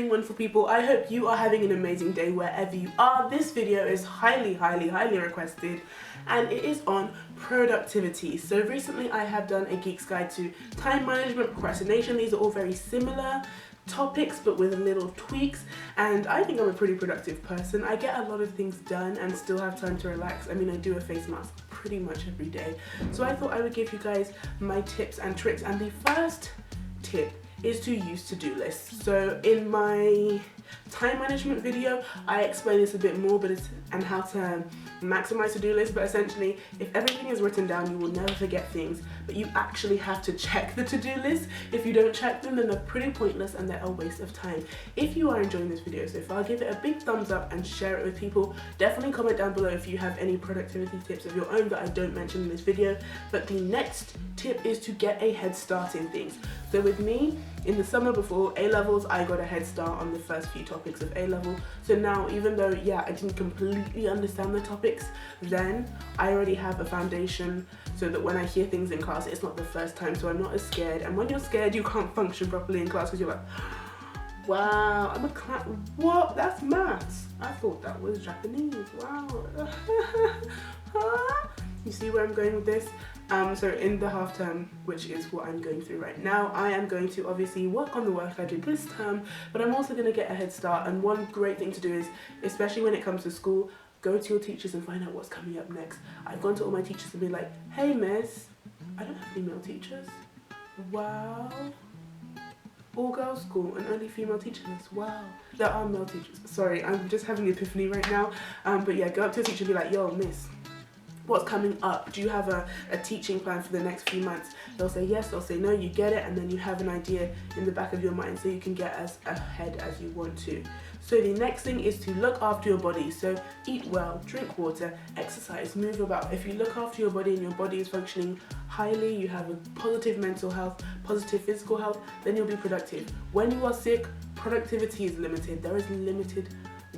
Wonderful people, I hope you are having an amazing day wherever you are. This video is highly requested and it is on productivity. So recently I have done a Geek's Guide to time management, procrastination. These are all very similar topics but with little tweaks, and I think I'm a pretty productive person. I get a lot of things done and still have time to relax. I mean, I do a face mask pretty much every day. So I thought I would give you guys my tips and tricks, and the first tip is to use to-do lists. So in my time management video, I explain this a bit more, and how to maximize to-do lists. But essentially, if everything is written down, you will never forget things, but you actually have to check the to-do list. If you don't check them, then they're pretty pointless and they're a waste of time. If you are enjoying this video so far, give it a big thumbs up and share it with people. Definitely comment down below if you have any productivity tips of your own that I don't mention in this video. But the next tip is to get a head start in things. So with me, in the summer before A-levels, I got a head start on the first few topics of A-level. So now, even though, I didn't completely understand the topics then, I already have a foundation so that when I hear things in class, it's not the first time, so I'm not as scared. And when you're scared, you can't function properly in class because you're like, wow, I'm a class, what? That's maths. I thought that was Japanese, wow. You see where I'm going with this? So in the half term, which is what I'm going through right now, I am going to obviously work on the work I did this term, but I'm also going to get a head start. And one great thing to do is, especially when it comes to school, go to your teachers and find out what's coming up next. I've gone to all my teachers and been like, hey miss, I don't have female teachers. Wow. All girls school and only female teachers. Wow. There are male teachers. Sorry, I'm just having an epiphany right now. But yeah, go up to a teacher and be like, yo miss, what's coming up? Do you have a teaching plan for the next few months? They'll say yes, they'll say no, you get it, and then you have an idea in the back of your mind so you can get as ahead as you want to. So the next thing is to look after your body. So eat well, drink water, exercise, move about. If you look after your body and your body is functioning highly, you have a positive mental health, positive physical health, then you'll be productive. When you are sick, productivity is limited. There is limited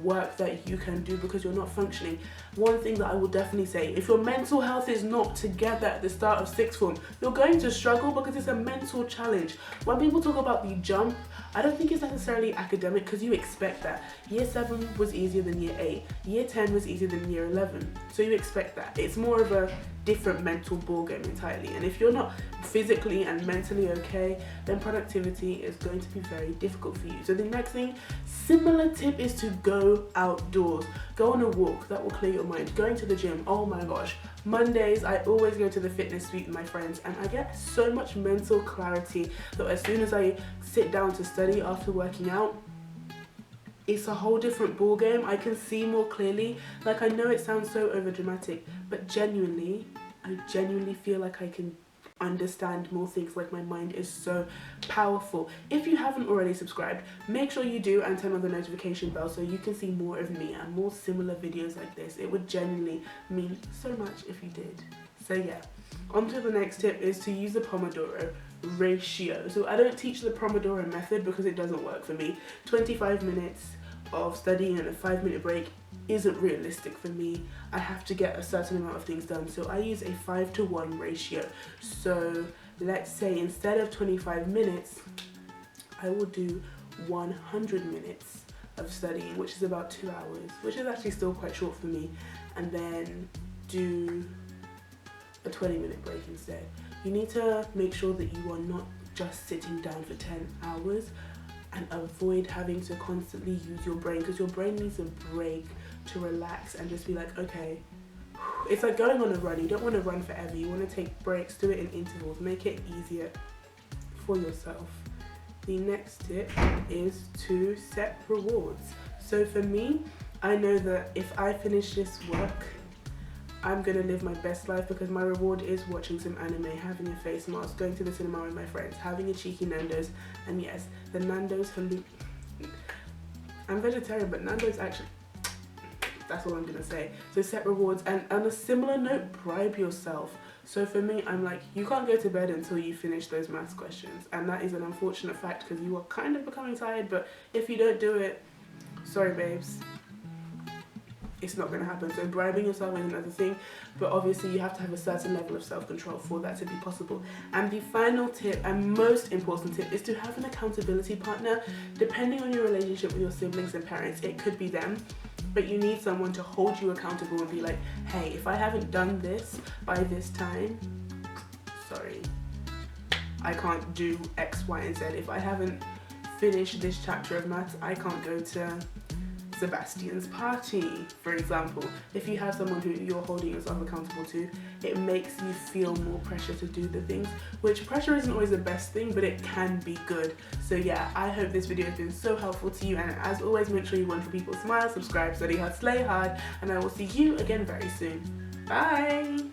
work that you can do because you're not functioning. One thing that I will definitely say, if your mental health is not together at the start of sixth form, you're going to struggle because it's a mental challenge. When people talk about the jump, I don't think it's necessarily academic because you expect that. Year 7 was easier than year 8. Year 10 was easier than year 11. So you expect that. It's more of a different mental ballgame entirely. And if you're not physically and mentally okay, then productivity is going to be very difficult for you. So the next thing, similar tip, is to go outdoors. Go on a walk, that will clear your mind. Going to the gym, oh my gosh. Mondays, I always go to the fitness suite with my friends and I get so much mental clarity that as soon as I sit down to study after working out, it's a whole different ball game. I can see more clearly. Like, I know it sounds so overdramatic, but I genuinely feel like I can understand more things. Like, my mind is so powerful. If you haven't already subscribed, make sure you do and turn on the notification bell so you can see more of me and more similar videos like this. It would genuinely mean so much if you did. So yeah, on to the next tip is to use the Pomodoro Ratio. So I don't teach the Pomodoro method because it doesn't work for me. 25 minutes of studying and a 5-minute break isn't realistic for me. I have to get a certain amount of things done, so I use a 5-to-1 ratio. So let's say instead of 25 minutes, I will do 100 minutes of studying, which is about 2 hours, which is actually still quite short for me, and then do a 20-minute break instead. You need to make sure that you are not just sitting down for 10 hours, and avoid having to constantly use your brain, because your brain needs a break to relax and just be like, okay. It's like going on a run. You don't want to run forever. You want to take breaks, do it in intervals, make it easier for yourself. The next tip is to set rewards. So for me, I know that if I finish this work, I'm gonna live my best life, because my reward is watching some anime, having a face mask, going to the cinema with my friends, having a cheeky Nando's, and yes, the Nando's I'm vegetarian, but Nando's actually, that's all I'm gonna say. So set rewards, and on a similar note, bribe yourself. So for me, I'm like, you can't go to bed until you finish those maths questions, and that is an unfortunate fact because you are kind of becoming tired, but if you don't do it, sorry babes. it's not going to happen. So bribing yourself is another thing, but obviously you have to have a certain level of self-control for that to be possible. And the final tip and most important tip is to have an accountability partner. Depending on your relationship with your siblings and parents, it could be them, but you need someone to hold you accountable and be like, hey, if I haven't done this by this time, sorry, I can't do X, Y, and Z. If I haven't finished this chapter of maths, I can't go to Sebastian's party, for example. If you have someone who you're holding yourself accountable to, it makes you feel more pressure to do the things, which pressure isn't always the best thing, but it can be good. So yeah, I hope this video has been so helpful to you, and as always, make sure you Wonderful People smile, subscribe, study hard, slay hard, and I will see you again very soon. Bye!